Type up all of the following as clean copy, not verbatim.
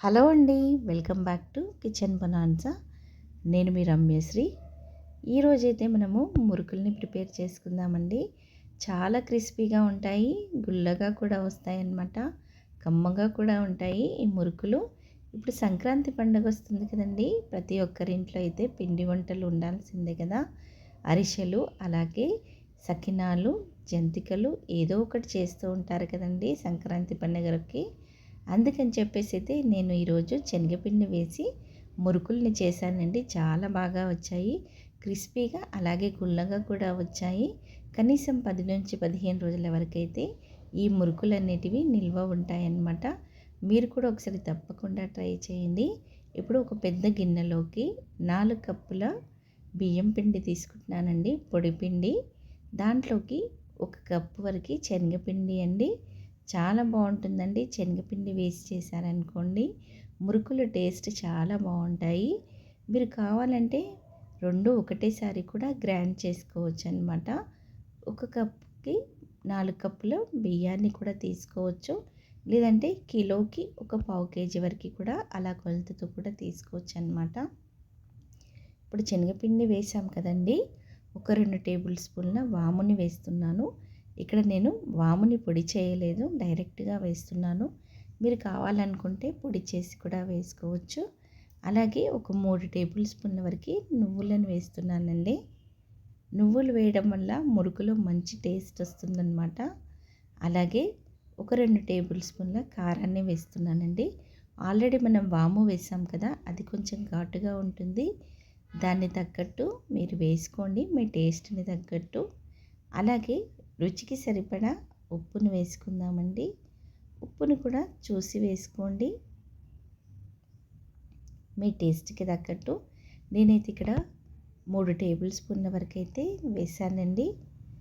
Hello అండి. Welcome back to kitchen bonanza. నేను మీ రమ్యశ్రీ. ఈరోజైతే మనము మురుకుల్ని ప్రిపేర్ చేసుకుందామండి. చాలా క్రిస్పీగా ఉంటాయి, గుల్లగా కూడా వస్తాయన్నమాట. కమ్మగా కూడా ఉంటాయి ఈ మురుకులు. ఇప్పుడు సంక్రాంతి పండుగ వస్తుంది కదండి. ప్రతి ఒక్కరింట్లో అయితే పిండి వంటలు ఉండాల్సిందే కదా. అరిసెలు, అలాగే సకినాలు, జంతికలు ఏదో ఒకటి చేస్తూ ఉంటారు కదండి సంక్రాంతి పండుగలకి. అందుకని చెప్పేసి అయితే నేను ఈరోజు శనగపిండి వేసి మురుకుల్ని చేశానండి. చాలా బాగా వచ్చాయి, క్రిస్పీగా అలాగే గుల్లగా కూడా వచ్చాయి. కనీసం 10 నుంచి 15 రోజుల వరకైతే ఈ మురుకులు అనేటివి నిల్వ ఉంటాయన్నమాట. మీరు కూడా ఒకసారి తప్పకుండా ట్రై చేయండి. ఇప్పుడు ఒక పెద్ద గిన్నెలోకి 4 కప్పుల బియ్యం పిండి తీసుకుంటున్నానండి, పొడి పిండి. దాంట్లోకి 1 కప్పు వరకు శనగపిండి అండి. చాలా బాగుంటుందండి శనగపిండి వేసి చేశారనుకోండి, మురుకులు టేస్ట్ చాలా బాగుంటాయి. మీరు కావాలంటే రెండు ఒకటేసారి కూడా గ్రైండ్ చేసుకోవచ్చు అనమాట. 1 కప్కి 4 కప్పుల బియ్యాన్ని కూడా తీసుకోవచ్చు, లేదంటే కిలోకి ఒక పావు కేజీ వరకు కూడా అలా కొలతతో కూడా తీసుకోవచ్చు అనమాట. ఇప్పుడు శనగపిండి వేసాం కదండి, ఒక 2 టేబుల్ స్పూన్ల వాముని వేస్తున్నాను. ఇక్కడ నేను వాముని పొడి చేయలేదు, డైరెక్ట్గా వేస్తున్నాను. మీరు కావాలనుకుంటే పొడి చేసి కూడా వేసుకోవచ్చు. అలాగే ఒక 3 టేబుల్ స్పూన్ల వరకు నువ్వులను వేస్తున్నానండి. నువ్వులు వేయడం వల్ల మురుకులో మంచి టేస్ట్ వస్తుందన్నమాట. అలాగే ఒక 2 టేబుల్ స్పూన్ల కారాన్ని వేస్తున్నానండి. ఆల్రెడీ మనం వాము వేసాం కదా, అది కొంచెం ఘాటుగా ఉంటుంది. దాన్ని తగ్గట్టు మీరు వేసుకోండి, మీ టేస్ట్ని తగ్గట్టు. అలాగే రుచికి సరిపడా ఉప్పును వేసుకుందామండి. ఉప్పును కూడా చూసి వేసుకోండి, మీ టేస్ట్కి తగ్గట్టు. నేనైతే ఇక్కడ 3 టేబుల్ స్పూన్ల వరకు అయితే వేసానండి.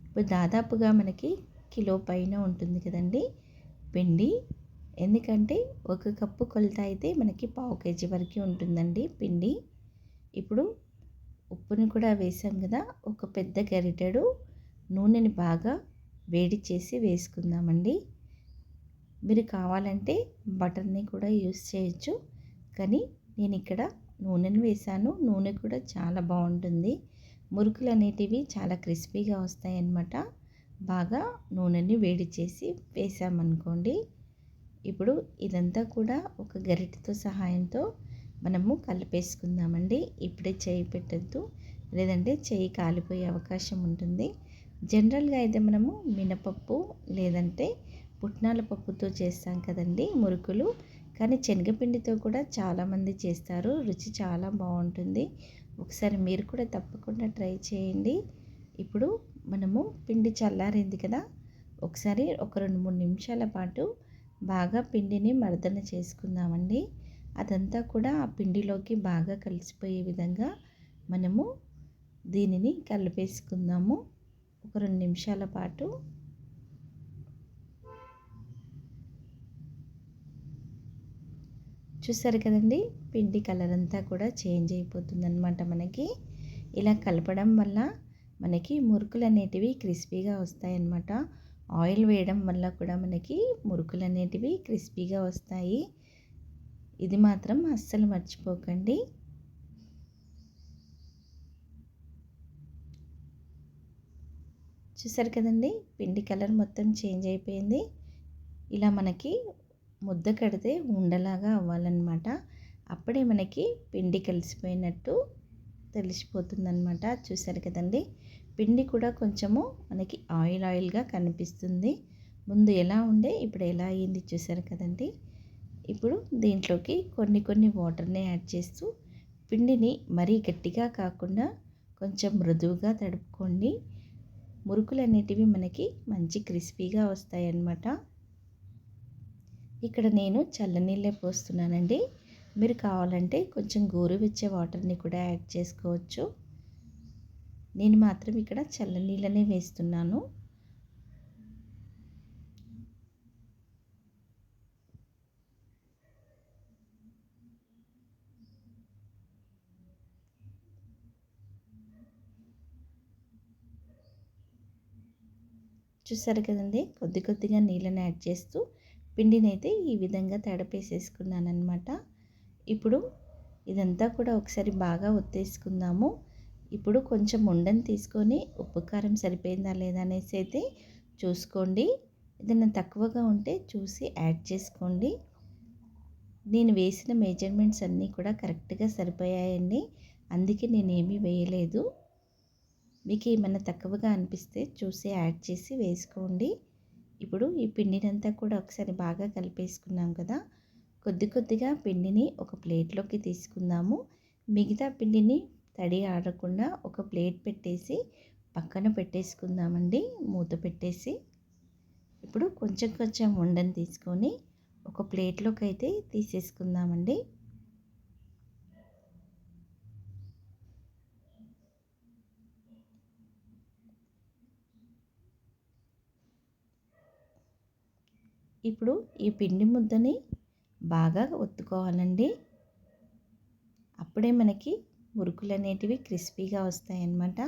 ఇప్పుడు దాదాపుగా మనకి కిలో పైన ఉంటుంది కదండి పిండి. ఎందుకంటే 1 కప్పు కొలత అయితే మనకి పావు కేజీ వరకు ఉంటుందండి పిండి. ఇప్పుడు ఉప్పుని కూడా వేసాం కదా, ఒక పెద్ద గరిటెడు నూనెని బాగా వేడి చేసి వేసుకుందామండి. మీరు కావాలంటే బటర్ని కూడా యూస్ చేయొచ్చు, కానీ నేను ఇక్కడ నూనెను వేసాను. నూనె కూడా చాలా బాగుంటుంది, మురుకులు అనేటివి చాలా క్రిస్పీగా వస్తాయన్నమాట. బాగా నూనెని వేడి చేసి వేసామనుకోండి. ఇప్పుడు ఇదంతా కూడా ఒక గరిటెతో సహాయంతో మనము కలిపేసుకుందామండి. ఇప్పుడే చేయి పెట్టద్దు, లేదంటే చేయి కాలిపోయే అవకాశం ఉంటుంది. జనరల్గా అయితే మనము మినపప్పు లేదంటే పుట్నాల పప్పుతో చేస్తాం కదండి మురుకులు, కానీ శనగపిండితో కూడా చాలామంది చేస్తారు. రుచి చాలా బాగుంటుంది. ఒకసారి మీరు కూడా తప్పకుండా ట్రై చేయండి. ఇప్పుడు మనము పిండి చల్లారింది కదా, ఒకసారి ఒక 2-3 నిమిషాల పాటు బాగా పిండిని మర్దన చేసుకుందామండి. అదంతా కూడా ఆ పిండిలోకి బాగా కలిసిపోయే విధంగా మనము దీనిని కలిపేసుకుందాము ఒక 2 నిమిషాల పాటు. చూసారు కదండి, పిండి కలర్ అంతా కూడా చేంజ్ అయిపోతుందన్నమాట. మనకి ఇలా కలపడం వల్ల మనకి మురుకులు అనేటివి క్రిస్పీగా వస్తాయన్నమాట. ఆయిల్ వేయడం వల్ల కూడా మనకి మురుకులు అనేటివి క్రిస్పీగా వస్తాయి. ఇది మాత్రం అస్సలు మర్చిపోకండి. చూసారు కదండి, పిండి కలర్ మొత్తం చేంజ్ అయిపోయింది. ఇలా మనకి ముద్ద కడితే ఉండలాగా అవ్వాలన్నమాట. అప్పుడే మనకి పిండి కలిసిపోయినట్టు తెలిసిపోతుందన్నమాట. చూసారు కదండి, పిండి కూడా కొంచెము మనకి ఆయిల్ ఆయిల్గా కనిపిస్తుంది. ముందు ఎలా ఉండే ఇప్పుడు ఎలా అయ్యింది చూసారు కదండి. ఇప్పుడు దీంట్లోకి కొన్ని వాటర్ని యాడ్ చేస్తూ పిండిని మరీ గట్టిగా కాకుండా కొంచెం మృదువుగా తడుపుకోండి. మురుకులు అనేటివి మనకి మంచి క్రిస్పీగా వస్తాయన్నమాట. ఇక్కడ నేను చల్లనీళ్ళే పోస్తున్నానండి. మీరు కావాలంటే కొంచెం గోరువెచ్చే వాటర్ని కూడా యాడ్ చేసుకోవచ్చు. నేను మాత్రం ఇక్కడ చల్లనీళ్ళనే వేస్తున్నాను. చూసారు కదండి, కొద్దిగా నీళ్ళని యాడ్ చేస్తూ పిండినైతే ఈ విధంగా తడపేసేసుకున్నానమాట. ఇప్పుడు ఇదంతా కూడా ఒకసారి బాగా ఒత్తేసుకుందాము. ఇప్పుడు కొంచెం ఉండని తీసుకొని ఉప్పు కారం సరిపోయిందా లేదా అనేసి అయితే చూసుకోండి. ఏదైనా తక్కువగా ఉంటే చూసి యాడ్ చేసుకోండి. నేను వేసిన మెజర్మెంట్స్ అన్నీ కూడా కరెక్ట్గా సరిపోయాయండి. అందుకే నేనేమీ వేయలేదు. మీకు ఏమైనా తక్కువగా అనిపిస్తే చూసి యాడ్ చేసి వేసుకోండి. ఇప్పుడు ఈ పిండినంతా కూడా ఒకసారి బాగా కలిపేసుకున్నాం కదా. కొద్ది కొద్దిగా పిండిని ఒక ప్లేట్లోకి తీసుకుందాము. మిగతా పిండిని తడి ఆడకుండా ఒక ప్లేట్ పెట్టేసి పక్కన పెట్టేసుకుందామండి, మూత పెట్టేసి. ఇప్పుడు కొంచెం కొంచెం ఉండని తీసుకొని ఒక ప్లేట్లోకి అయితే తీసేసుకుందామండి. ఇప్పుడు ఈ పిండి ముద్దని బాగా ఒత్తుకోవాలండి. అప్పుడే మనకి మురుకులు అనేటివి క్రిస్పీగా వస్తాయన్నమాట.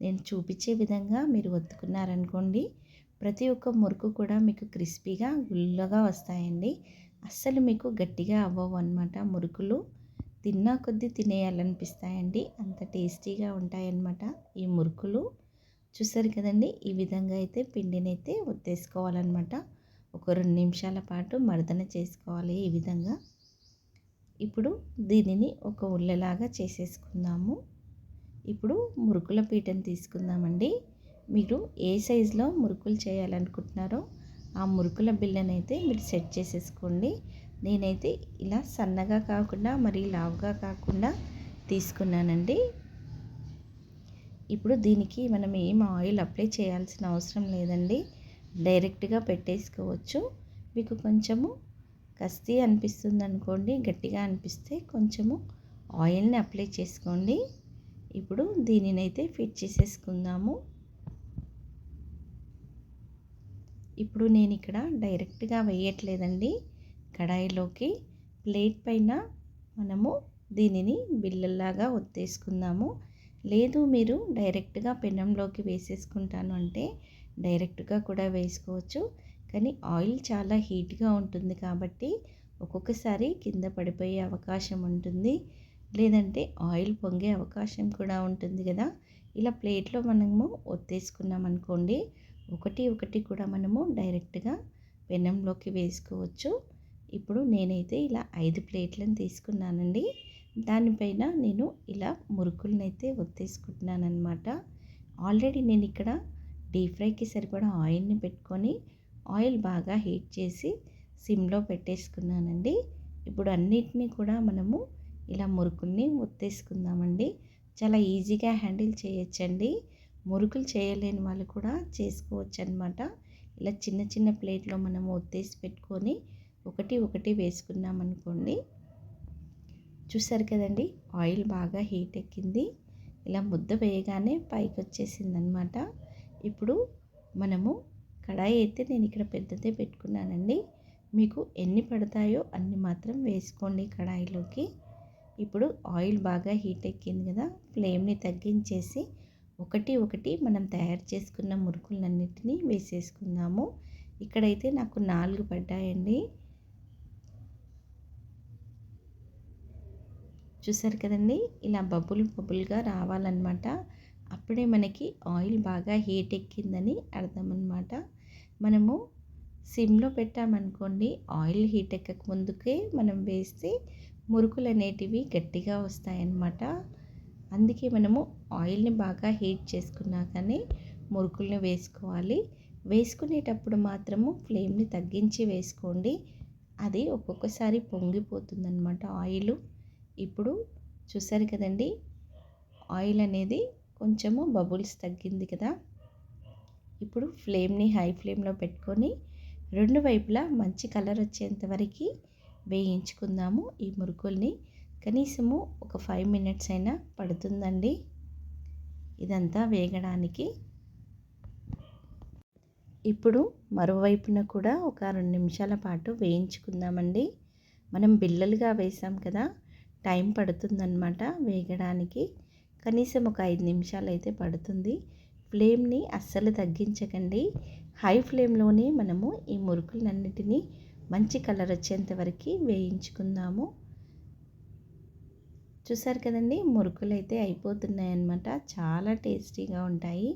నేను చూపించే విధంగా మీరు ఒత్తుకున్నారనుకోండి, ప్రతి ఒక్క మురుకు కూడా మీకు క్రిస్పీగా గుల్లగా వస్తాయండి. అస్సలు మీకు గట్టిగా అవ్వవు అన్నమాట మురుకులు. తిన్నా కొద్దీ తినేయాలనిపిస్తాయండి, అంత టేస్టీగా ఉంటాయన్నమాట ఈ మురుకులు. చూసారు కదండి, ఈ విధంగా అయితే పిండినైతే ఒత్తేసుకోవాలన్నమాట. ఒక 2 నిమిషాల పాటు మర్దన చేసుకోవాలి ఈ విధంగా. ఇప్పుడు దీనిని ఒక ఉల్లలాగా చేసేసుకుందాము. ఇప్పుడు మురుకుల పీటను తీసుకుందామండి. మీరు ఏ సైజులో మురుకులు చేయాలనుకుంటున్నారో ఆ మురుకుల బిళ్ళనైతే మీరు సెట్ చేసేసుకోండి. నేనైతే ఇలా సన్నగా కాకుండా మరీ లావుగా కాకుండా తీసుకున్నానండి. ఇప్పుడు దీనికి మనం ఏం ఆయిల్ అప్లై చేయాల్సిన అవసరం లేదండి, డైరెక్ట్గా పెట్టేసుకోవచ్చు. మీకు కొంచెము కస్తీ అనిపిస్తుంది అనుకోండి, గట్టిగా అనిపిస్తే కొంచెము ఆయిల్ని అప్లై చేసుకోండి. ఇప్పుడు దీనినైతే ఫిట్ చేసేసుకుందాము. ఇప్పుడు నేను ఇక్కడ డైరెక్ట్గా వేయట్లేదండి కడాయిలోకి, ప్లేట్ పైన మనము దీనిని బిళ్ళల్లాగా ఒత్తేసుకుందాము. లేదు మీరు డైరెక్ట్గా పెనంలోకి వేసేసుకుంటాను అంటే డైరెక్ట్గా కూడా వేసుకోవచ్చు. కానీ ఆయిల్ చాలా హీట్గా ఉంటుంది కాబట్టి ఒక్కొక్కసారి కింద పడిపోయే అవకాశం ఉంటుంది, లేదంటే ఆయిల్ పొంగే అవకాశం కూడా ఉంటుంది కదా. ఇలా ప్లేట్లో మనము ఒత్తేసుకున్నాం అనుకోండి, ఒకటి ఒకటి కూడా మనము డైరెక్ట్గా పెనంలోకి వేసుకోవచ్చు. ఇప్పుడు నేనైతే ఇలా 5 ప్లేట్లను తీసుకున్నానండి. దానిపైన నేను ఇలా మురుకులనైతే ఒత్తేసుకుంటున్నాను అనమాట. ఆల్రెడీ నేను ఇక్కడ డీప్ ఫ్రైకి సరిపడా ఆయిల్ని పెట్టుకొని ఆయిల్ బాగా హీట్ చేసి సిమ్లో పెట్టేసుకున్నానండి. ఇప్పుడు అన్నిటినీ కూడా మనము ఇలా మురుకుల్ని ఒత్తేసుకుందామండి. చాలా ఈజీగా హ్యాండిల్ చేయొచ్చండి. మురుకులు చేయలేని వాళ్ళు కూడా చేసుకోవచ్చు అనమాట. ఇలా చిన్న చిన్న ప్లేట్లో మనము ఒత్తేసి పెట్టుకొని ఒకటి ఒకటి వేసుకున్నాం అనుకోండి. చూసారు కదండి, ఆయిల్ బాగా హీట్ ఎక్కింది. ఇలా ముద్ద వేయగానే పైకి వచ్చేసింది అనమాట. ఇప్పుడు మనము కడాయి అయితే నేను ఇక్కడ పెద్దదే పెట్టుకున్నానండి. మీకు ఎన్ని పడతాయో అన్ని మాత్రం వేసుకోండి కడాయిలోకి. ఇప్పుడు ఆయిల్ బాగా హీట్ ఎక్కింది కదా, ఫ్లేమ్ని తగ్గించేసి ఒకటి ఒకటి మనం తయారు చేసుకున్న మురుకులన్నిటినీ వేసేసుకుందాము. ఇక్కడైతే నాకు 4 పడ్డాయండి. చూసారు కదండి, ఇలా బబుల్గా రావాలన్నమాట. అప్పుడే మనకి ఆయిల్ బాగా హీట్ ఎక్కిందని అర్థం అన్నమాట. మనము సిమ్లో పెట్టామనుకోండి, ఆయిల్ హీట్ ఎక్కక ముందుకే మనం వేస్తే మురుకులు అనేటివి గట్టిగా వస్తాయన్నమాట. అందుకే మనము ఆయిల్ని బాగా హీట్ చేసుకున్నాకనే మురుకుల్ని వేసుకోవాలి. వేసుకునేటప్పుడు మాత్రము ఫ్లేమ్ని తగ్గించి వేసుకోండి, అది ఒక్కొక్కసారి పొంగిపోతుందన్నమాట ఆయిల్. ఇప్పుడు చూసారు కదండి, ఆయిల్ అనేది కొంచెము బబుల్స్ తగ్గింది కదా. ఇప్పుడు ఫ్లేమ్ని హై ఫ్లేమ్లో పెట్టుకొని 2 వైపులా మంచి కలర్ వచ్చేంత వరకు వేయించుకుందాము ఈ మురుకుల్ని. కనీసము ఒక 5 మినిట్స్ అయినా పడుతుందండి ఇదంతా వేగడానికి. ఇప్పుడు మరోవైపున కూడా ఒక 2 నిమిషాల పాటు వేయించుకుందామండి. మనం బిళ్ళలుగా వేసాం కదా, టైం పడుతుందన్నమాట వేగడానికి. కనీసం ఒక 5 నిమిషాలు అయితే పడుతుంది. ఫ్లేమ్ని అస్సలు తగ్గించకండి, హై ఫ్లేమ్లోనే మనము ఈ మురుకులన్నిటినీ మంచి కలర్ వచ్చేంత వరకు వేయించుకుందాము. చూసారు కదండి, మురుకులు అయితే అయిపోతున్నాయి అన్నమాట. చాలా టేస్టీగా ఉంటాయి.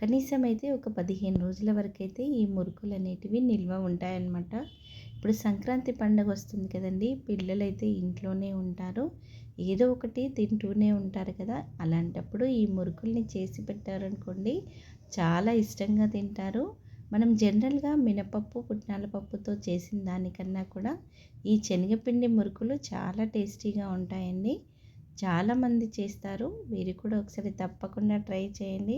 కనీసం అయితే ఒక 15 రోజుల వరకు అయితే ఈ మురుకులు అనేటివి నిల్వ ఉంటాయన్నమాట. ఇప్పుడు సంక్రాంతి పండుగ వస్తుంది కదండి, పిల్లలైతే ఇంట్లోనే ఉంటారు, ఏదో ఒకటి తింటూనే ఉంటారు కదా. అలాంటప్పుడు ఈ మురుకుల్ని చేసి పెట్టారనుకోండి, చాలా ఇష్టంగా తింటారు. మనం జనరల్గా మినపప్పు పుట్నాల పప్పుతో చేసిన దానికన్నా కూడా ఈ శనగపిండి మురుకులు చాలా టేస్టీగా ఉంటాయండి. చాలామంది చేస్తారు, మీరు కూడా ఒకసారి తప్పకుండా ట్రై చేయండి.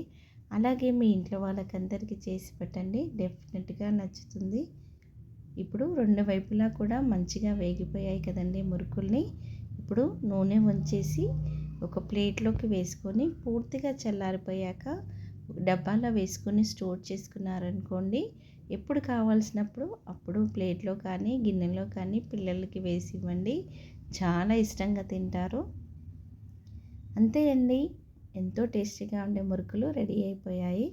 అలాగే మీ ఇంట్లో వాళ్ళకందరికీ చేసి పెట్టండి, డెఫినెట్గా నచ్చుతుంది. ఇప్పుడు రెండు వైపులా కూడా మంచిగా వేగిపోయాయి కదండి మురుకుల్ని. ఇప్పుడు నూనె వంచేసి ఒక ప్లేట్లోకి వేసుకొని పూర్తిగా చల్లారిపోయాక డబ్బాలో వేసుకొని స్టోర్ చేసుకున్నారనుకోండి, ఎప్పుడు కావాల్సినప్పుడు అప్పుడు ప్లేట్లో కానీ గిన్నెలో కానీ పిల్లలకి వేసి ఇవ్వండి, చాలా ఇష్టంగా తింటారు. అంతే అండి, ఎంతో టేస్టీగా ఉండే మురుకులు రెడీ అయిపోయాయి.